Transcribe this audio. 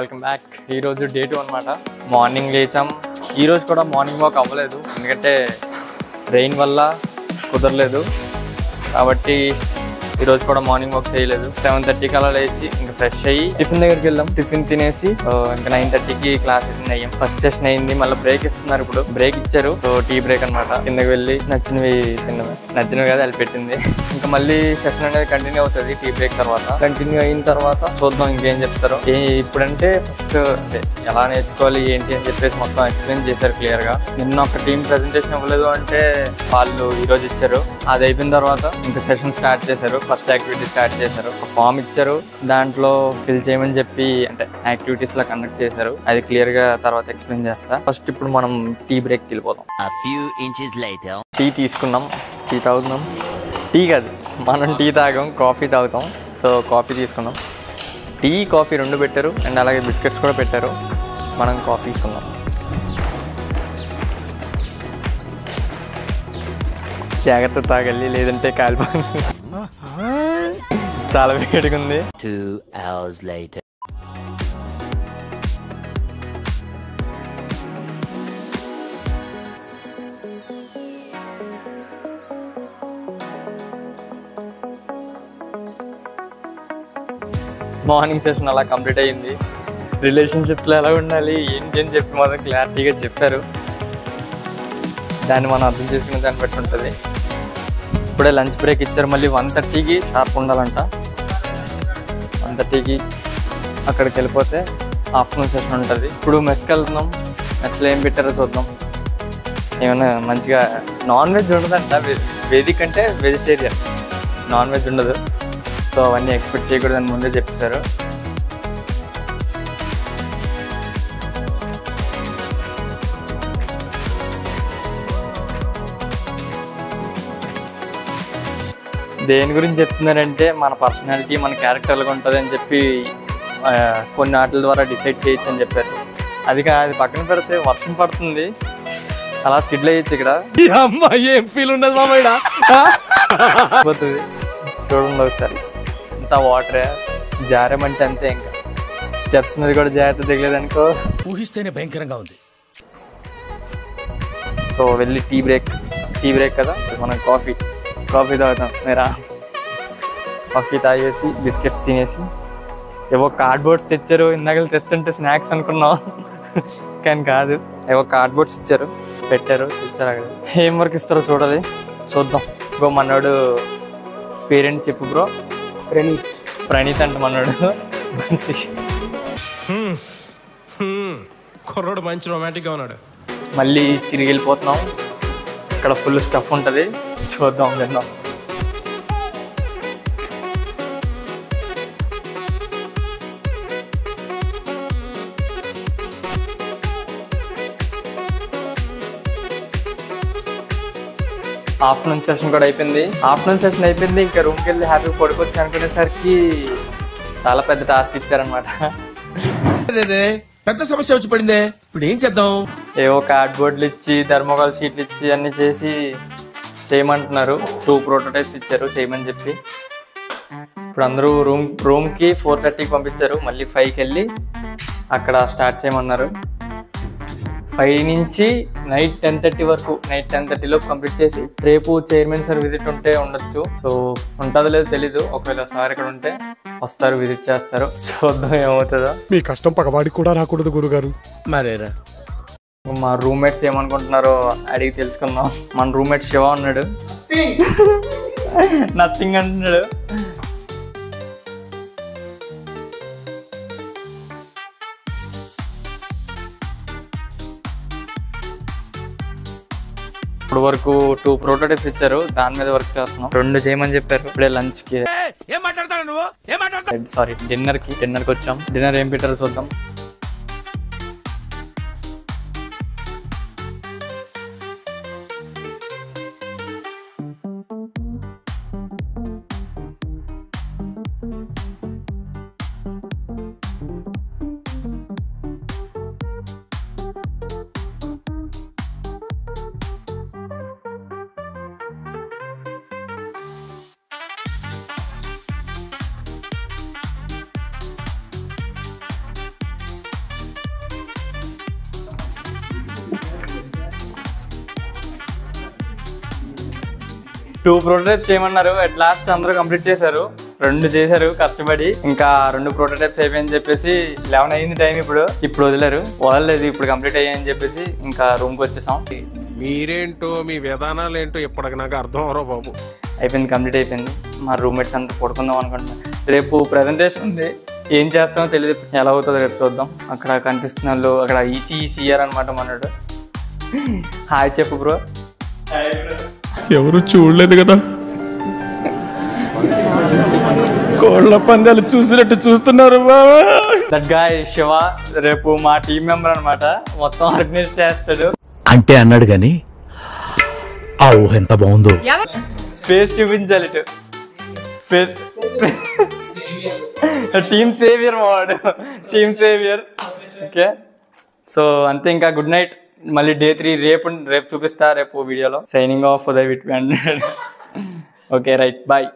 Welcome back. ఈరోజు day 2 అనమాట. Morning లేచాం. ఈరోజు కూడా మార్నింగ్ వాక్ అవ్వలేదు, ఎందుకంటే రెయిన్ వల్ల కుదరలేదు. కాబట్టి ఈరోజు కూడా మార్నింగ్ వాక్ చేయలేదు. 7:30కి అలా లేచి ఇంకా ఫ్రెష్ అయ్యి టిఫిన్ దగ్గరికి వెళ్ళాం. టిఫిన్ తినేసి ఇంకా 9:30కి క్లాస్ అటెండ్ అయ్యాం. ఫస్ట్ సెషన్ అయింది. మళ్ళీ బ్రేక్ ఇస్తున్నారు. ఇప్పుడు బ్రేక్ ఇచ్చారు, సో టీ బ్రేక్ అనమాట. కిందకి వెళ్ళి నచ్చినవి తిన్నవి, నచ్చినవి కదా అది పెట్టింది. ఇంకా మళ్ళీ సెషన్ అనేది కంటిన్యూ అవుతుంది. టీ బ్రేక్ తర్వాత కంటిన్యూ అయిన తర్వాత చూద్దాం ఇంకేం చెప్తారో. ఇప్పుడంటే ఫస్ట్ అంటే ఎలా నేర్చుకోవాలి ఏంటి అని చెప్పేసి మొత్తం ఎక్స్ప్లెయిన్ చేశారు క్లియర్ గా. నిన్న ఒక టీం ప్రెజెంటేషన్ ఇవ్వలేదు అంటే వాళ్ళు ఈరోజు ఇచ్చారు. అది అయిపోయిన తర్వాత ఇంకా సెషన్ స్టార్ట్ చేశారు. ఫస్ట్ యాక్టివిటీ స్టార్ట్ చేశారు. ఒక ఫామ్ ఇచ్చారు, దాంట్లో ఫిల్ చేయమని చెప్పి అంటే యాక్టివిటీస్ లా కండక్ట్ చేశారు. అది క్లియర్ గా తర్వాత ఎక్స్ప్లెయిన్ చేస్తా. ఫస్ట్ ఇప్పుడు మనం టీ బ్రేక్ కి వెళ్ళిపోతాం. టీ తీసుకున్నాం, టీ తాగుతున్నాం. టీ కాదు, మనం టీ తాగాం, కాఫీ తాగుతాం. సో కాఫీ తీసుకున్నాం. టీ కాఫీ రెండు పెట్టారు అండ్ అలాగే బిస్కెట్స్ కూడా పెట్టారు. మనం కాఫీ తీసుకున్నాం. జాగ్రత్త తాగాలి, లేదంటే కాలిపోతుంది. చాలా వేడిగా ఉంది. 2 hours later. మార్నింగ్ సెషన్ అలా కంప్లీట్ అయ్యింది. రిలేషన్షిప్స్లో ఎలా ఉండాలి ఏంటి అని చెప్పి మొత్తం క్లారిటీగా చెప్పారు. దాన్ని మనం అర్థం చేసుకునే దాన్ని బట్టి ఉంటుంది. ఇప్పుడే లంచ్ బ్రేక్ ఇచ్చారు. మళ్ళీ 1:30కి షార్ప్ ఉండాలంట. 1:30కి అక్కడికి వెళ్ళిపోతే ఆఫ్టర్నూన్ సెషన్ ఉంటుంది. ఇప్పుడు మెస్కి వెళ్తున్నాం. మెస్లో ఏం పెట్టారో చూద్దాం. ఏమైనా మంచిగా నాన్ వెజ్ ఉండదంట. వేదిక్ అంటే వెజిటేరియన్, నాన్ వెజ్ ఉండదు. సో అవన్నీ ఎక్స్పెక్ట్ చేయకూడదని ముందే చెప్పేశారు. దేని గురించి చెప్తున్నారంటే మన పర్సనాలిటీ మన క్యారెక్టర్గా ఉంటుంది అని చెప్పి కొన్ని ఆటల ద్వారా డిసైడ్ చేయొచ్చు అని చెప్పారు. అది పక్కన పెడితే వర్షం పడుతుంది, అలా స్కిడ్లు వేయచ్చు. ఇక్కడ ఏం ఫీల్ ఉండదు మామయ్య. పోతుంది చూడండి ఒకసారి. అంతా వాటరే, జారేమంటే అంతే. ఇంకా స్టెప్స్ మీద కూడా జాగ్రత్త దిగలేదనుకో, ఊహిస్తేనే భయంకరంగా ఉంది. సో వెళ్ళి టీ బ్రేక్ కదా, మనం కాఫీ తాగుతాం. మీరా కాఫీ తాగేసి బిస్కెట్స్ తినేసి ఏవో కార్డ్బోర్డ్స్ తెచ్చారు. ఇందాక తెస్తుంటే స్నాక్స్ అనుకున్నాం, కానీ కాదు. ఏవో కార్డ్బోర్డ్స్ ఇచ్చారు, పెట్టారు, తెచ్చారు. అక్కడ ఏం వర్క్ ఇస్తారో చూద్దాం. ఇంకో మనోడు పేరెంట్ చెప్పు బ్రో. ప్రణీత్ అంట మనోడు. మంచి కుర్రోడు మంచి రొమాంటిక్గా ఉన్నాడు. మళ్ళీ తిరిగి వెళ్ళిపోతున్నాం. ఇక్కడ ఫుల్ స్టఫ్ ఉంటుంది, చూద్దాం తిందాం. ఆఫ్టర్నూన్ సెషన్ కూడా అయిపోయింది. ఇంకా రూమ్కి వెళ్ళి హ్యాపీగా పడుకోవచ్చు అనుకునేసరికి చాలా పెద్ద టాస్క్ ఇచ్చారనమాట. పెద్ద సమస్య వచ్చి పడిందే, ఇప్పుడు ఏం చేద్దాం? ఏవో కార్డ్బోర్డ్లు ఇచ్చి థర్మోకాల్ షీట్లు ఇచ్చి అన్ని చేసి చేయమంటున్నారు. 2 ప్రోటోటైప్స్ ఇచ్చారు చేయమని చెప్పి. ఇప్పుడు అందరూ రూమ్కి 4:30కి పంపించారు. మళ్ళీ 5కి వెళ్ళి అక్కడ స్టార్ట్ చేయమన్నారు. 5 నుంచి నైట్ 10:30 వరకు, నైట్ 10:30లోపు కంప్లీట్ చేసి రేపు చైర్మన్ సార్ విజిట్ ఉంటే ఉండొచ్చు. సో ఉంటుందో లేదో తెలీదు. ఒకవేళ సార్ ఇక్కడ ఉంటే వస్తారు, విజిట్ చేస్తారు. చూద్దాం ఏమవుతుందో. మీ కష్టం పగవాడికి కూడా రాకూడదు గురుగారు. మరేరా మా రూమ్మేట్స్ ఏమనుకుంటున్నారో అడిగి తెలుసుకుందాం. మన రూమ్మేట్ శివ ఉన్నాడు. నథింగ్ అంటున్నాడు. ఇప్పుడు వరకు 2 ప్రోటోటైప్స్ ఇచ్చారు, దాని మీద వర్క్ చేస్తున్నాం. 2 చేయమని చెప్పారు. ఇప్పుడే లంచ్ కి డిన్నర్ కి వచ్చాం. డిన్నర్ ఏం పెట్టారో చూద్దాం. 2 ప్రోటోటైప్స్ చేయమన్నారు. అట్ లాస్ట్ అందరూ కంప్లీట్ చేశారు. 2 చేశారు కష్టపడి. ఇంకా 2 ప్రోటోటైప్స్ అయిపోయని చెప్పేసి 11 అయింది టైం. ఇప్పుడు వదలలేదు. ఇప్పుడు కంప్లీట్ అయ్యాయని చెప్పేసి ఇంకా రూమ్కి వచ్చేసాం. మీరేంటో మీ విధానాలు ఏంటో ఇప్పటికి నాకు అర్థం అవరో బాబు. అయిపోయింది, కంప్లీట్ అయిపోయింది. మా రూమ్మేట్స్ అంతా పడుకుందాం అనుకుంటున్నాం. రేపు ప్రెజెంటేషన్ ఉంది, ఏం చేస్తామో తెలియదు. ఎలా అవుతుందో రేపు చూద్దాం. అక్కడ కనిపిస్తున్న వాళ్ళు అక్కడ ఈసీఆర్ అనమాట మనోడు. హాయ్ చెప్పు బ్రో. ఎవరు చూడలేదు కదా, కోళ్ళ పందాలు చూసినట్టు చూస్తున్నారు బాబా. దట్ గాయ్ శివ రేపు మా టీం మెంబర్ అనమాట, మొత్తం ఆర్గనైజ్ చేస్తాడు. అంటే అన్నాడు గాని ఆ ఊహ ఎంత బాగుందో. ఫేస్ చూపించాలి ఇటు. ఫేస్ టీమ్ సేవియర్ వాడు, టీమ్ సేవియర్. ఓకే, సో అంతే. ఇంకా గుడ్ నైట్. మళ్ళీ డే 3 రేపు చూపిస్తా రేపు వీడియోలో. సైనింగ్ ఆఫ్ ఉదయ్ విట్. Okay right, bye.